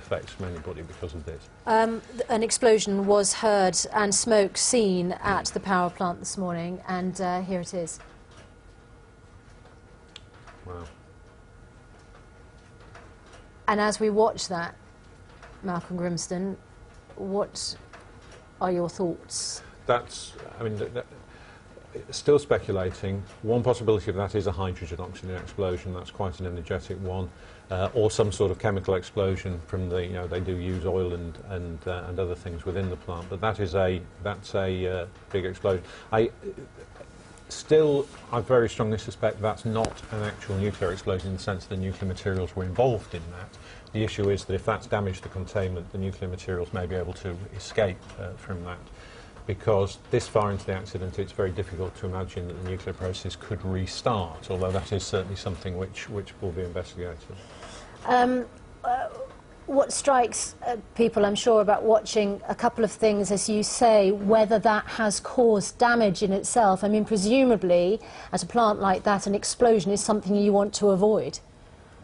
effects from anybody because of this. An explosion was heard and smoke seen at the power plant this morning, and here it is. Wow. And as we watch that, Malcolm Grimston, what are your thoughts? That's, I mean, still speculating. One possibility of that is a hydrogen-oxygen explosion. That's quite an energetic one, or some sort of chemical explosion from the. You know, they do use oil and other things within the plant, but that's a big explosion. I very strongly suspect that's not an actual nuclear explosion in the sense that the nuclear materials were involved in that. The issue is that if that's damaged the containment, the nuclear materials may be able to escape from that. Because this far into the accident, it's very difficult to imagine that the nuclear process could restart, although that is certainly something which will be investigated. What strikes people, I'm sure, about watching a couple of things, as you say, whether that has caused damage in itself. I mean, presumably, at a plant like that, an explosion is something you want to avoid.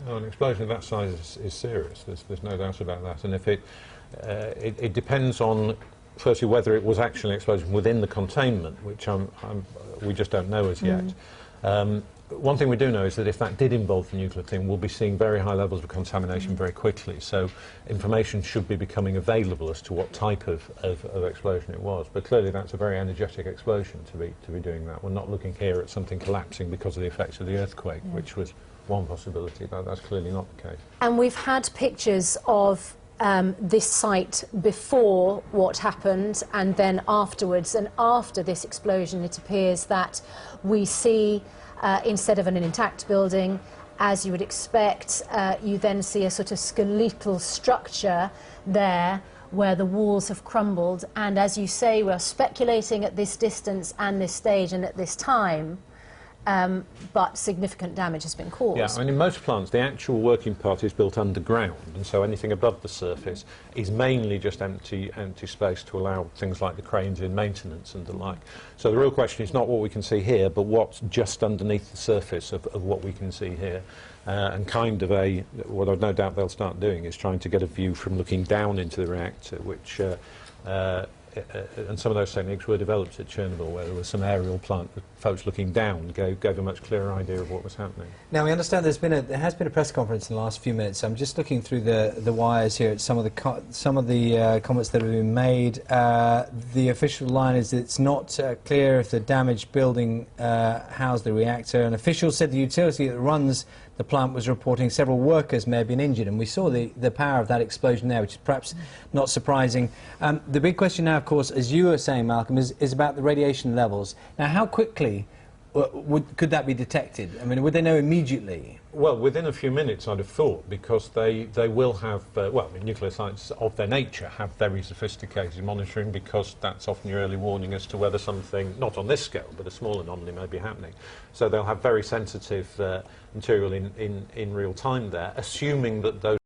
No, an explosion of that size is serious. There's no doubt about that. And if it depends on, firstly, whether it was actually an explosion within the containment, which we just don't know as yet. One thing we do know is that if that did involve the nuclear thing, we'll be seeing very high levels of contamination very quickly. So information should be becoming available as to what type of explosion it was. But clearly that's a very energetic explosion to be doing that. We're not looking here at something collapsing because of the effects of the earthquake, which was one possibility, but that's clearly not the case. And we've had pictures of this site before what happened and then afterwards, and after this explosion it appears that we see instead of an intact building, as you would expect, you then see a sort of skeletal structure there where the walls have crumbled, and as you say, we're speculating at this distance and this stage and at this time, but significant damage has been caused. Yeah, I mean, in most plants, the actual working part is built underground, and so anything above the surface is mainly just empty space to allow things like the cranes in maintenance and the like. So the real question is not what we can see here, but what's just underneath the surface of what we can see here. And kind of what I've no doubt they'll start doing is trying to get a view from looking down into the reactor, which and some of those techniques were developed at Chernobyl, where there was some aerial plant with folks looking down, gave a much clearer idea of what was happening. Now, we understand there has been a press conference in the last few minutes. I'm just looking through the wires here at some of the comments that have been made. The official line is that it's not clear if the damaged building housed the reactor. An official said the utility that runs the plant was reporting several workers may have been injured, and we saw the power of that explosion there, which is perhaps not surprising. The big question now, of course, as you were saying, Malcolm, is about the radiation levels. Now, how quickly could that be detected? I mean, would they know immediately? Well, within a few minutes, I'd have thought, because they will have, well, I mean, nuclear scientists of their nature have very sophisticated monitoring, because that's often your early warning as to whether something, not on this scale, but a small anomaly may be happening. So they'll have very sensitive material in real time there, assuming that those